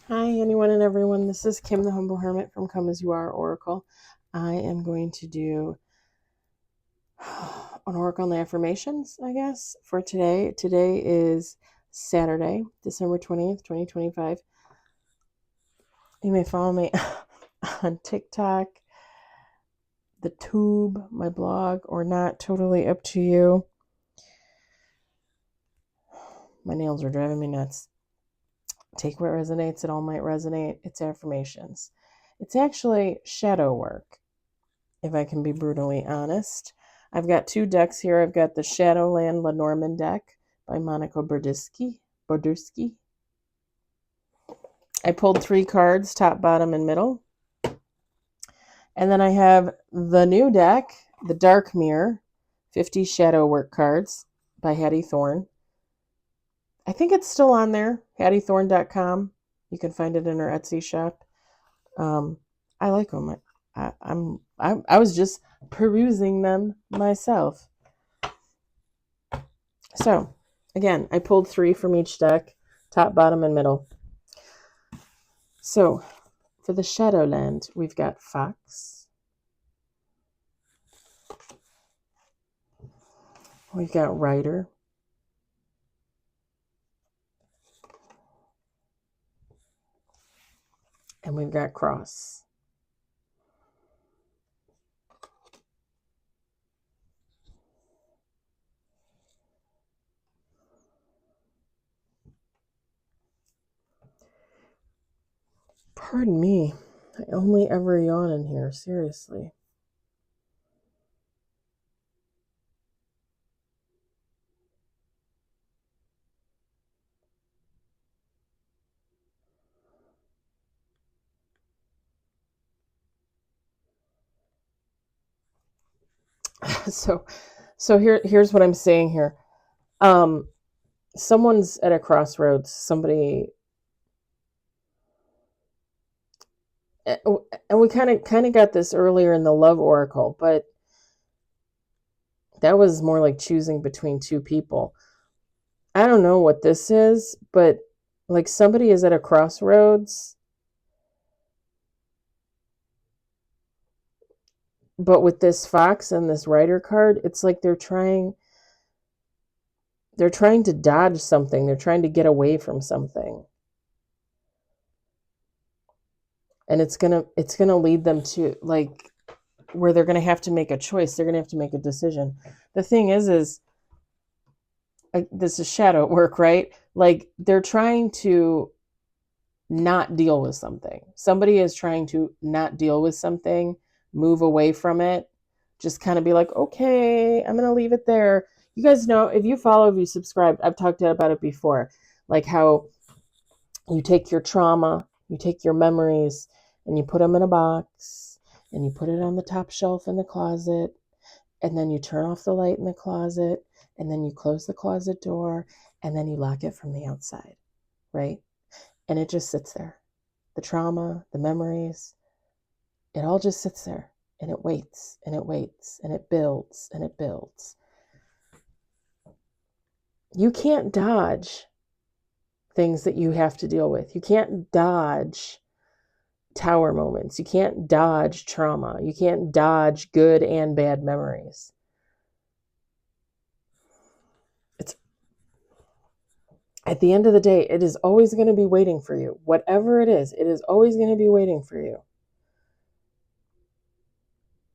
Hi, anyone and everyone. This is Kim, the Humble Hermit from Come As You Are Oracle. I am going to do an oracle and affirmations, I guess, for today. Today is Saturday, December 20th, 2025. You may follow me on TikTok, the Tube, my blog, or not. Totally up to you. My nails are driving me nuts. Take what resonates. It all might resonate. It's affirmations. It's actually shadow work, if I can be brutally honest. I've got two decks here. I've got the Shadowland Lenormand deck by Monica Borduski. I pulled 3 cards, top, bottom, and middle. And then I have the new deck, the Dark Mirror, 50 Shadow Work cards by Hattie Thorne. I think it's still on there, hattiethorne.com. You can find it in her Etsy shop. I like them. I was just perusing them myself. So, again, I pulled 3 from each deck, top, bottom, and middle. So, for the Shadowland, we've got Fox. We've got Rider. And we've got Cross. Pardon me. I only ever yawn in here, seriously. So here's what I'm saying here. Someone's at a crossroads. Somebody, and we kind of got this earlier in the Love Oracle, but that was more like choosing between two people. I don't know what this is, but like somebody is at a crossroads, but with this Fox and this Rider card, it's like they're trying to dodge something. They're trying to get away from something. And it's going to lead them to like where they're going to have to make a choice. They're going to have to make a decision. The thing is this is shadow work, right? Like they're trying to not deal with something. Somebody is trying to not deal with something, move away from it, just kind of be like, okay, I'm going to leave it there. You guys know, if you subscribe, I've talked about it before, like how you take your trauma, you take your memories, and you put them in a box, and you put it on the top shelf in the closet, and then you turn off the light in the closet, and then you close the closet door, and then you lock it from the outside, right? And it just sits there. The trauma, the memories, it all just sits there, and it waits, and it waits, and it builds, and it builds. You can't dodge things that you have to deal with. You can't dodge tower moments. You can't dodge trauma. You can't dodge good and bad memories. It's at the end of the day, it is always going to be waiting for you. Whatever it is always going to be waiting for you.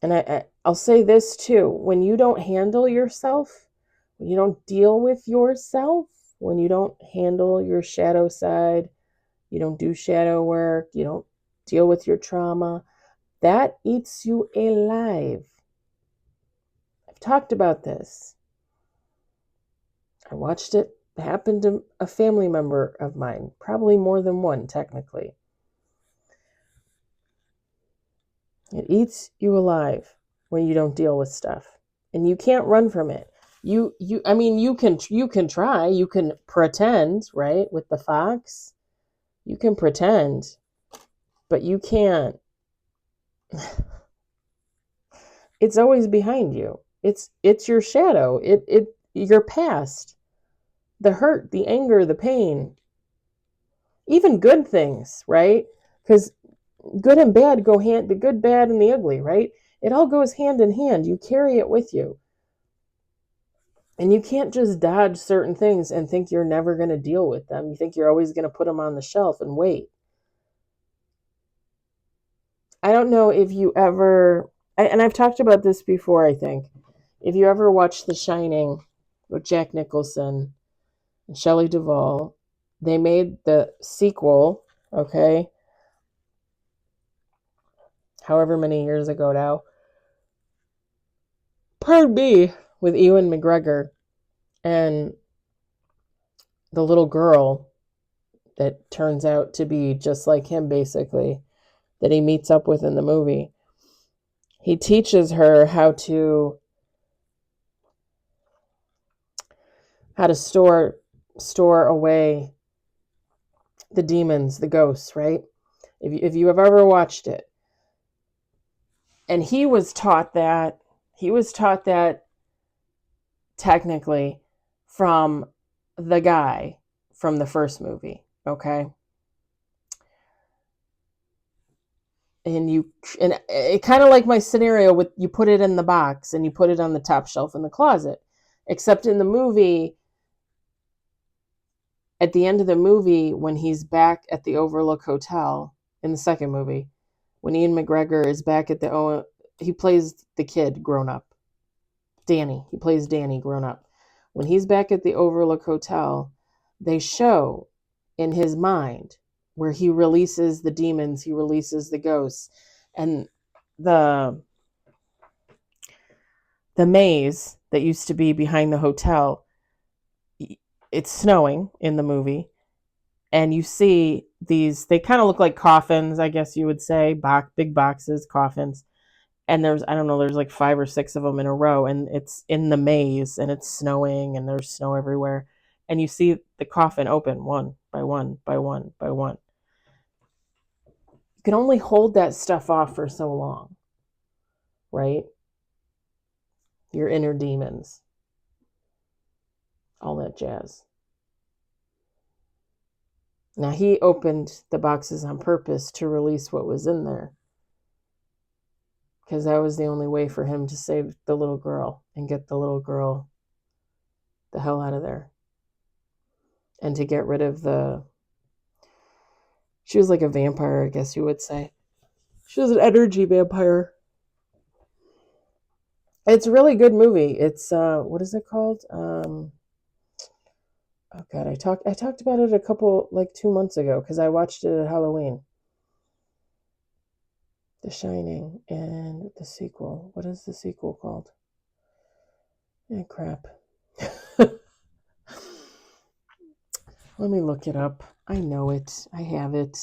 And I'll say this too, when you don't handle yourself, when you don't deal with yourself, when you don't handle your shadow side, you don't do shadow work, you don't deal with your trauma, that eats you alive. I've talked about this. I watched it happen to a family member of mine, probably more than one, technically. It eats you alive when you don't deal with stuff, and you can't run from it. You can try, you can pretend, right? With the Fox, you can pretend, but you can't. It's always behind you. It's your shadow. Your past, the hurt, the anger, the pain. even good things, right? Because good and bad go hand, the good, bad, and the ugly, right? It all goes hand in hand. You carry it with you. And you can't just dodge certain things and think you're never going to deal with them. You think you're always going to put them on the shelf and wait. I don't know if you ever, and I've talked about this before, I think. If you ever watched The Shining with Jack Nicholson and Shelley Duvall, they made the sequel, okay, however many years ago now, pardon me, with Ewan McGregor and the little girl that turns out to be just like him, basically, that he meets up with in the movie. He teaches her how to store away the demons, the ghosts, right? If you have ever watched it. And he was taught that technically from the guy from the first movie, okay? And it kind of like my scenario with you put it in the box and you put it on the top shelf in the closet. Except in the movie, at the end of the movie, when he's back at the Overlook Hotel in the second movie, when Ian McGregor is back at he plays the kid grown up. Danny. He plays Danny grown up. When he's back at the Overlook Hotel, they show in his mind where he releases the demons, he releases the ghosts, and the maze that used to be behind the hotel, it's snowing in the movie, and you see these, they kind of look like coffins, I guess you would say, big boxes, coffins, and there's, I don't know, there's like 5 or 6 of them in a row, and it's in the maze, and it's snowing, and there's snow everywhere, and you see the coffin open one by one by one by one. You can only hold that stuff off for so long, right? Your inner demons, all that jazz. Now, he opened the boxes on purpose to release what was in there, because that was the only way for him to save the little girl and get the little girl the hell out of there, and to get rid of she was like a vampire, I guess you would say. She was an energy vampire. It's a really good movie. It's what is it called? Oh God, I talked about it a couple, like 2 months ago, because I watched it at Halloween. The Shining and the sequel. What is the sequel called? Yeah, crap. Let me look it up. I know it. I have it.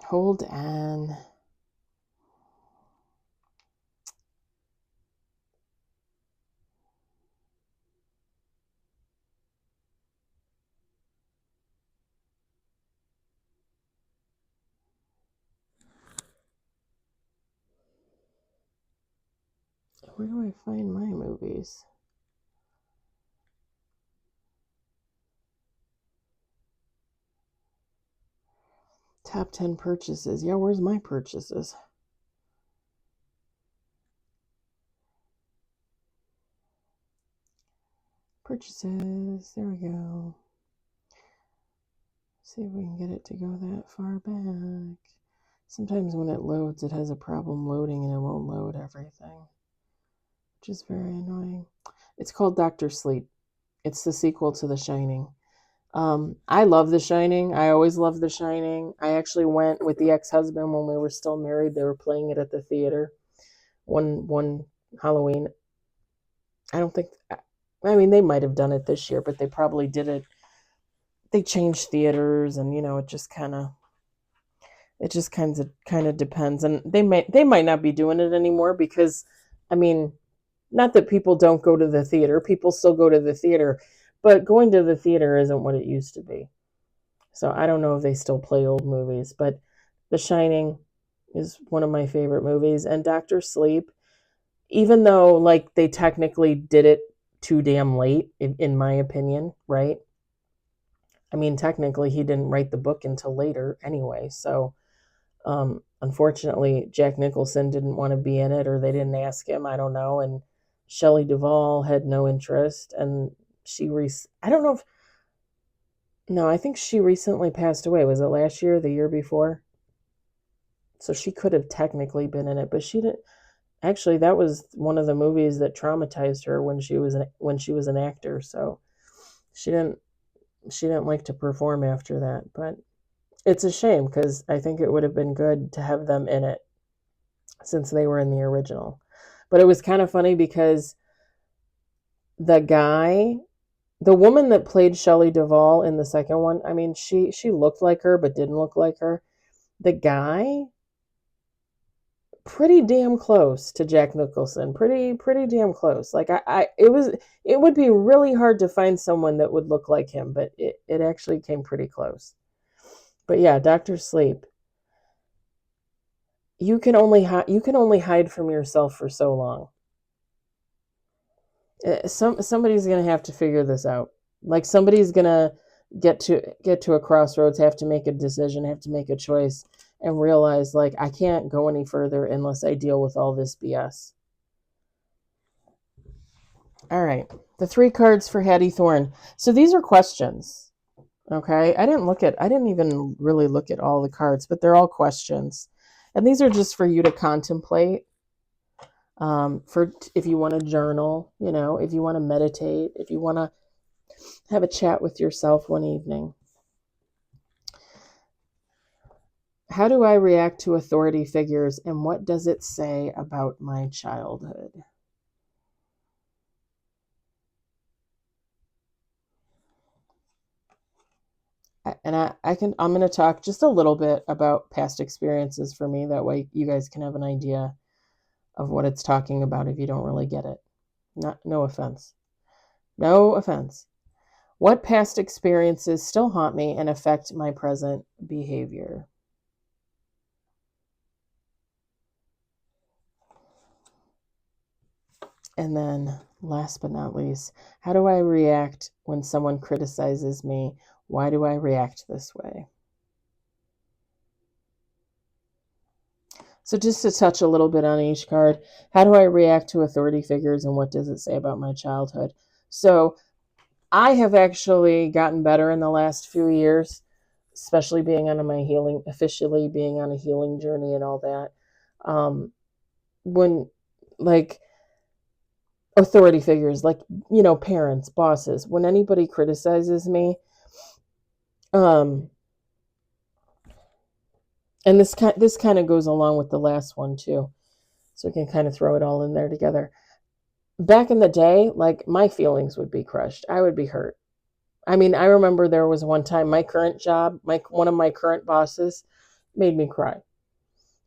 Hold on. Where do I find my movies? Top 10 purchases. Yeah, where's my purchases? Purchases. There we go. See if we can get it to go that far back. Sometimes when it loads, it has a problem loading and it won't load everything, which is very annoying. It's called Dr. Sleep. It's the sequel to The Shining. I love The Shining. I always loved The Shining. I actually went with the ex-husband when we were still married. They were playing it at the theater one Halloween. I don't think, I mean, they might have done it this year, but they probably did it. They changed theaters, and it just kind of depends. And they might not be doing it anymore, because, I mean, not that people don't go to the theater. People still go to the theater, but going to the theater isn't what it used to be. So I don't know if they still play old movies, but The Shining is one of my favorite movies. And Dr. Sleep, even though like they technically did it too damn late, in my opinion, right? I mean, technically, he didn't write the book until later anyway. So, unfortunately, Jack Nicholson didn't want to be in it, or they didn't ask him. I don't know. And Shelley Duvall had no interest. And I don't know if, no, I think she recently passed away. Was it last year or the year before? So she could have technically been in it, but she didn't. Actually, that was one of the movies that traumatized her when she was an actor. So she didn't like to perform after that. But it's a shame because I think it would have been good to have them in it since they were in the original. But it was kind of funny because the woman that played Shelley Duvall in the second one, I mean, she looked like her but didn't look like her. The guy, pretty damn close to Jack Nicholson. Pretty damn close. Like it would be really hard to find someone that would look like him, but it actually came pretty close. But yeah, Dr. Sleep. You can only hide from yourself for so long. Somebody's going to have to figure this out. Like somebody's going to get to a crossroads, have to make a decision, have to make a choice, and realize, like, I can't go any further unless I deal with all this BS. All right, the 3 cards for Hattie Thorne. So these are questions. Okay, I didn't even really look at all the cards, but they're all questions, and these are just for you to contemplate. For if you want to journal, if you want to meditate, if you want to have a chat with yourself one evening. How do I react to authority figures, and what does it say about my childhood? And I'm going to talk just a little bit about past experiences for me. That way you guys can have an idea of what it's talking about if you don't really get it. No offense. No offense. What past experiences still haunt me and affect my present behavior? And then, last but not least, how do I react when someone criticizes me? Why do I react this way? So just to touch a little bit on each card, how do I react to authority figures, and what does it say about my childhood? So I have actually gotten better in the last few years, especially officially being on a healing journey and all that. When, like, authority figures, like, parents, bosses, when anybody criticizes me, and this kind of goes along with the last one too, so we can kind of throw it all in there together. Back in the day, like, my feelings would be crushed. I would be hurt. I mean, I remember there was one time my current job, one of my current bosses made me cry.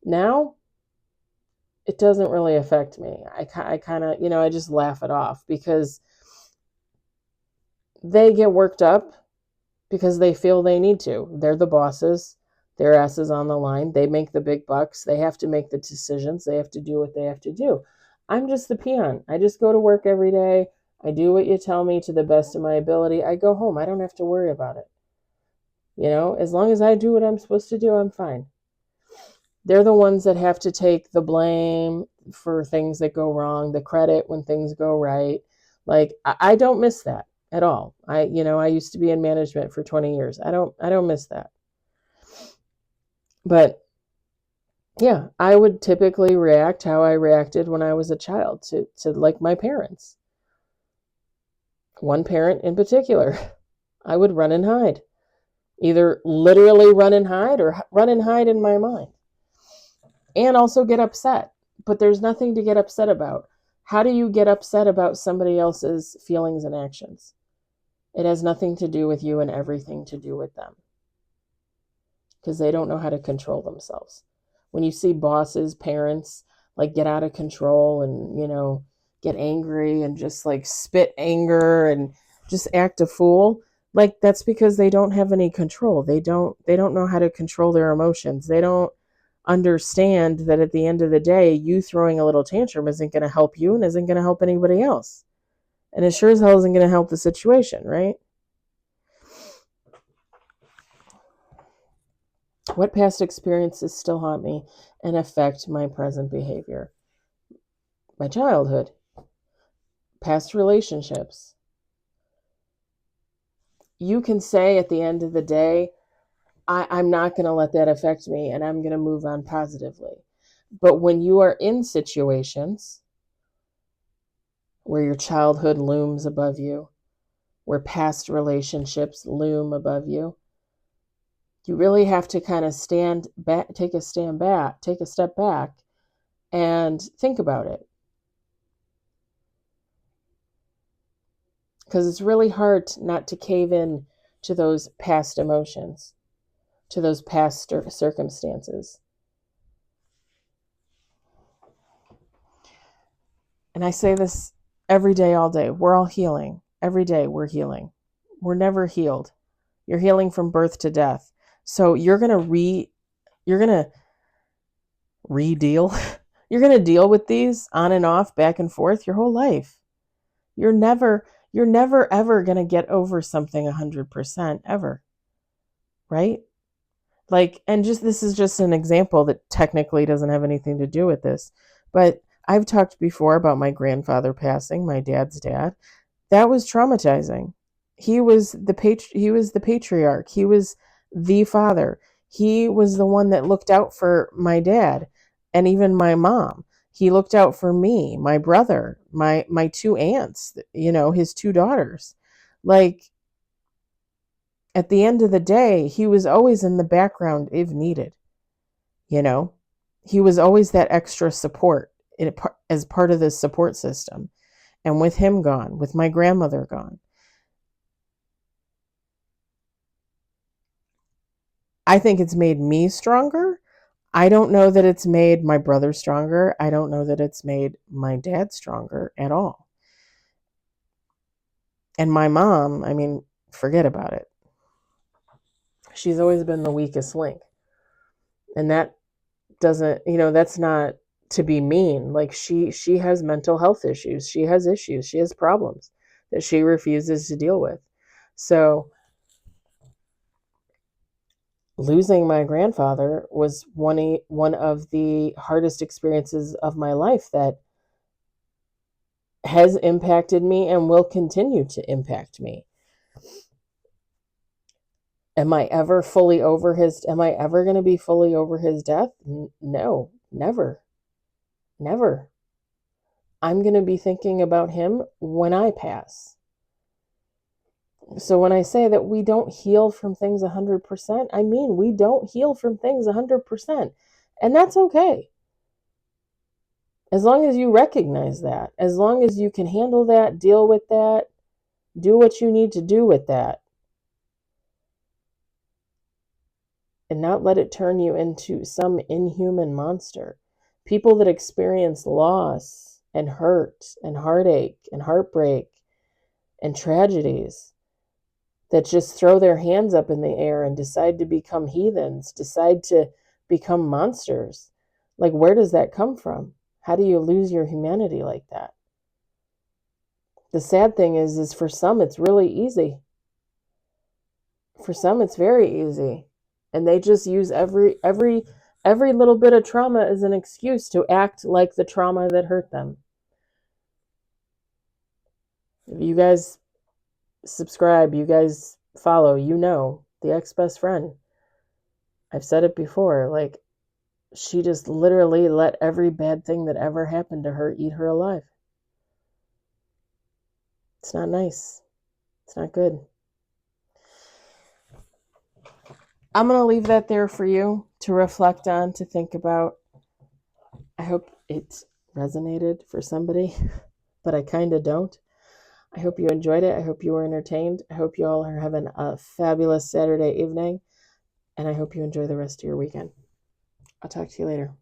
Now, it doesn't really affect me. I kind of, I just laugh it off because they get worked up because they feel they need to. They're the bosses. Their ass is on the line. They make the big bucks. They have to make the decisions. They have to do what they have to do. I'm just the peon. I just go to work every day. I do what you tell me to the best of my ability. I go home. I don't have to worry about it. As long as I do what I'm supposed to do, I'm fine. They're the ones that have to take the blame for things that go wrong, the credit when things go right. Like, I don't miss that at all. I used to be in management for 20 years. I don't miss that. But yeah, I would typically react how I reacted when I was a child to like my parents. One parent in particular, I would run and hide. Either literally run and hide or run and hide in my mind. And also get upset. But there's nothing to get upset about. How do you get upset about somebody else's feelings and actions? It has nothing to do with you and everything to do with them. Because they don't know how to control themselves. When you see bosses, parents, like, get out of control and, get angry and just like spit anger and just act a fool, like, that's because they don't have any control. They don't know how to control their emotions. They don't understand that at the end of the day, you throwing a little tantrum isn't going to help you and isn't going to help anybody else. And it sure as hell isn't going to help the situation, right? What past experiences still haunt me and affect my present behavior? My childhood, past relationships. You can say at the end of the day, I'm not going to let that affect me and I'm going to move on positively. But when you are in situations where your childhood looms above you, where past relationships loom above you, you really have to kind of stand back, take a step back and think about it. Because it's really hard not to cave in to those past emotions, to those past circumstances. And I say this every day, all day. We're all healing. Every day we're healing. We're never healed. You're healing from birth to death. So you're going to re-deal. You're going to deal with these on and off, back and forth your whole life. You're never ever going to get over something 100% ever. Right? Like, and this is just an example that technically doesn't have anything to do with this. But I've talked before about my grandfather passing, my dad's dad. That was traumatizing. He was the patriarch. He was the father. He was the one that looked out for my dad and even my mom. He looked out for me, my brother, my two aunts, his two daughters. Like, at the end of the day, he was always in the background if needed. He was always that extra support as part of the support system. And with him gone, with my grandmother gone, I think it's made me stronger. I don't know that it's made my brother stronger. I don't know that it's made my dad stronger at all. And my mom, I mean, forget about it. She's always been the weakest link. And that doesn't, that's not to be mean. Like, she has mental health issues. She has issues. She has problems that she refuses to deal with. So losing my grandfather was one of the hardest experiences of my life that has impacted me and will continue to impact me. Am I ever going to be fully over his death? No, never. Never. I'm going to be thinking about him when I pass. So when I say that we don't heal from things 100%, I mean we don't heal from things 100%. And that's okay. As long as you recognize that, as long as you can handle that, deal with that, do what you need to do with that, and not let it turn you into some inhuman monster. People that experience loss and hurt and heartache and heartbreak and tragedies that just throw their hands up in the air and decide to become heathens, decide to become monsters. Like, where does that come from? How do you lose your humanity like that? The sad thing is for some, it's really easy. For some, it's very easy. And they just use every little bit of trauma as an excuse to act like the trauma that hurt them. If you guys subscribe, you guys follow, the ex-best friend. I've said it before, like, she just literally let every bad thing that ever happened to her eat her alive. It's not nice. It's not good. I'm going to leave that there for you to reflect on, to think about. I hope it resonated for somebody, but I kind of don't. I hope you enjoyed it. I hope you were entertained. I hope you all are having a fabulous Saturday evening, and I hope you enjoy the rest of your weekend. I'll talk to you later.